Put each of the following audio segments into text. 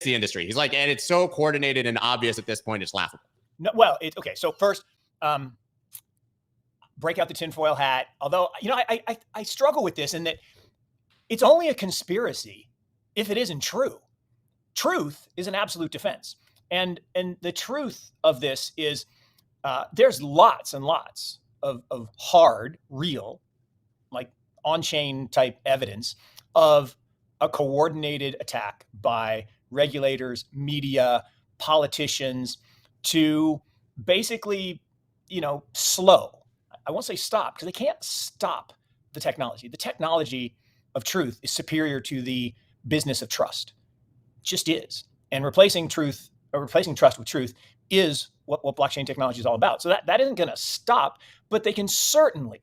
the industry. He's like, and it's so coordinated and obvious at this point, it's laughable. No, well, okay. So first, break out the tinfoil hat. Although, I struggle with this in that it's only a conspiracy if it isn't true. Truth is an absolute defense. And the truth of this is there's lots and lots of hard, real, like on-chain type evidence of a coordinated attack by regulators, media, politicians to basically, slow. I won't say stop because they can't stop the technology. The technology of truth is superior to the business of trust. It just is. And replacing trust with truth is what blockchain technology is all about. So that isn't going to stop, but they can certainly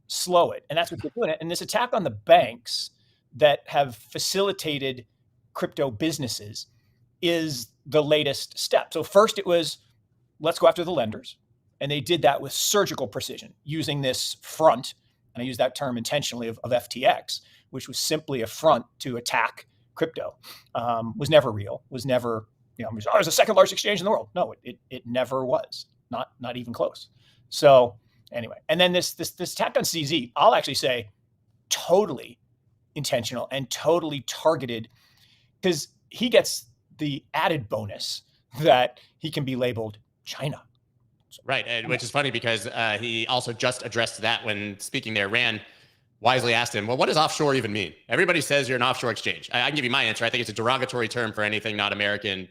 slow it. And that's what they're doing. And this attack on the banks that have facilitated crypto businesses is the latest step. So first it was, let's go after the lenders. And they did that with surgical precision using this front, and I use that term intentionally, of FTX, which was simply a front to attack crypto. Was never real, was never, it was the second largest exchange in the world. No, it never was, not even close. So anyway, and then this attack on CZ, I'll actually say totally intentional and totally targeted, because he gets the added bonus that he can be labeled China. Right, and which is funny because he also just addressed that when speaking there. Rand wisely asked him, well, what does offshore even mean? Everybody says you're an offshore exchange. I can give you my answer. I think it's a derogatory term for anything not American,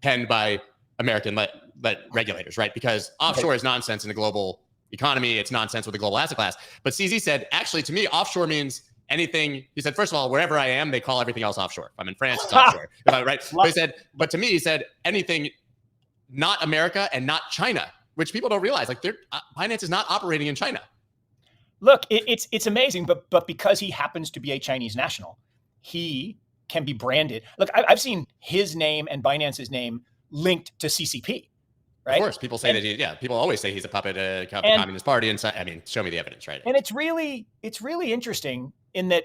penned by American but regulators, right? Because offshore is nonsense in the global economy. It's nonsense with the global asset class. But CZ said, actually, to me, offshore means anything. He said, first of all, wherever I am, they call everything else offshore. If I'm in France, it's offshore. Right? But to me, he said, anything not America and not China, which people don't realize. Like, Binance is not operating in China. Look, it's amazing, but because he happens to be a Chinese national, he can be branded. Look, I've seen his name and Binance's name linked to CCP, right? Of course, people say people always say he's a puppet of the Communist Party, and I mean, show me the evidence, right? And it's really interesting in that.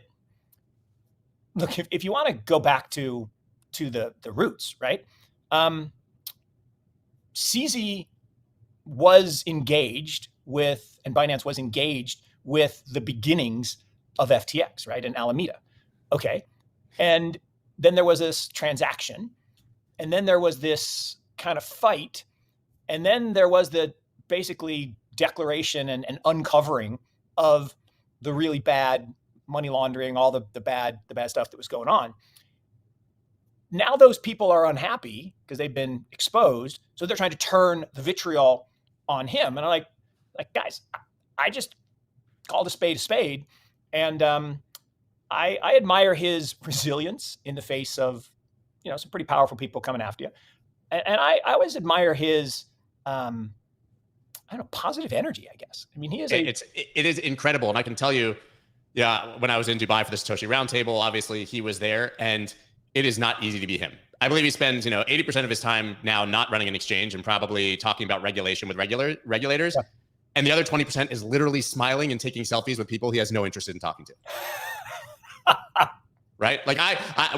Look, if you want to go back to the roots, right? CZ was engaged with, and Binance was engaged with the beginnings of FTX, right? In Alameda. Okay. And then there was this transaction, and then there was this kind of fight, and then there was the basically declaration and uncovering of the really bad money laundering, all the bad stuff that was going on. Now those people are unhappy because they've been exposed, so they're trying to turn the vitriol on him. And I'm like guys, I just called a spade, and I admire his resilience in the face of some pretty powerful people coming after you, and I always admire his positive energy, I guess. I mean, he is it is incredible, and I can tell you, when I was in Dubai for the Satoshi Roundtable, obviously he was there, and it is not easy to be him. I believe he spends 80% of his time now not running an exchange and probably talking about regulation with regulators. Yeah. And the other 20% is literally smiling and taking selfies with people he has no interest in talking to. Right? Like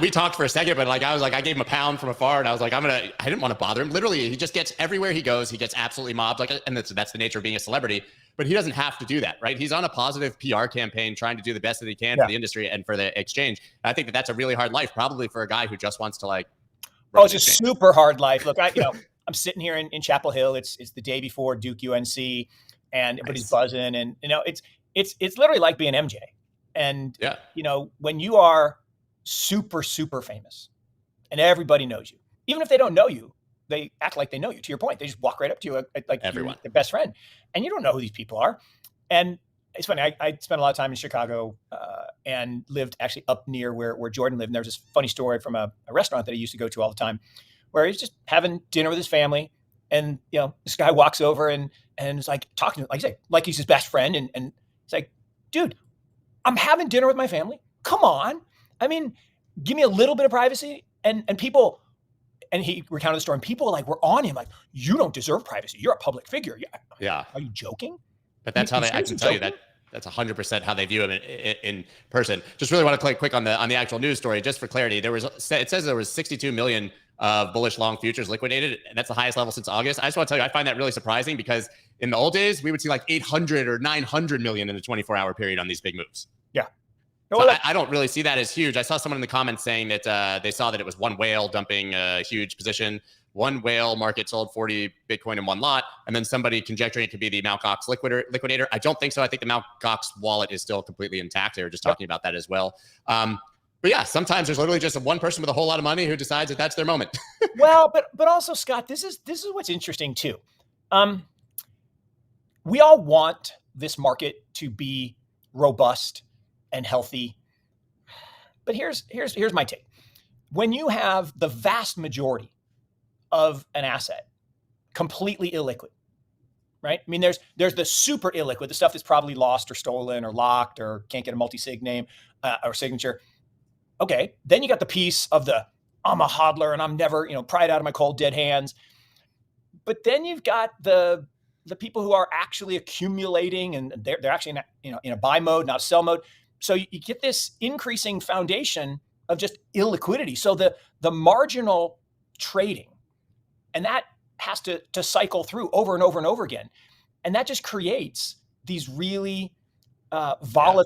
we talked for a second, but I gave him a pound from afar, and I was like, I didn't want to bother him. Literally, he just gets everywhere he goes. He gets absolutely mobbed. And that's the nature of being a celebrity, but he doesn't have to do that, right? He's on a positive PR campaign, trying to do the best that he can for the industry and for the exchange. And I think that's a really hard life, probably for a guy who just wants to it's a super hard life. Look, I'm sitting here in Chapel Hill. It's the day before Duke UNC, and everybody's buzzing, and it's literally like being MJ. And when you are super, super famous and everybody knows you, even if they don't know you, they act like they know you. To your point, they just walk right up to you like everyone, their best friend, and you don't know who these people are. And it's funny. I spent a lot of time in Chicago and lived actually up near where Jordan lived. And there's this funny story from a restaurant that I used to go to all the time, where he's just having dinner with his family, and this guy walks over and is like talking to him, like you say, like he's his best friend, and he's like, dude, I'm having dinner with my family. Come on. I mean, give me a little bit of privacy. And people, and he recounted the story, and people were on him like, you don't deserve privacy. You're a public figure. Yeah. Are you joking? But that's how I can tell you that's 100% how they view him in person. Just really want to click quick on the actual news story, just for clarity. It says there was 62 million of bullish long futures liquidated, and that's the highest level since August. I just want to tell you, I find that really surprising because in the old days, we would see like 800 or 900 million in a 24-hour period on these big moves. Yeah. So I don't really see that as huge. I saw someone in the comments saying that they saw that it was one whale dumping a huge position. One whale market sold 40 Bitcoin in one lot, and then somebody conjecturing it could be the Mt. Gox liquidator. I don't think so. I think the Mt. Gox wallet is still completely intact. They were just talking about that as well. But yeah, sometimes there's literally just one person with a whole lot of money who decides that that's their moment. Well, but also, Scott, this is what's interesting too. We all want this market to be robust and healthy. But here's my take. When you have the vast majority of an asset completely illiquid, right? I mean, there's the super illiquid, the stuff that's probably lost or stolen or locked or can't get a multi-sig name or signature. Okay, then you got the piece of the I'm a hodler and I'm never, pry it out of my cold dead hands. But then you've got the people who are actually accumulating, and they're actually in a buy mode, not a sell mode. So you get this increasing foundation of just illiquidity. So the marginal trading, and that has to cycle through over and over and over again. And that just creates these really volatile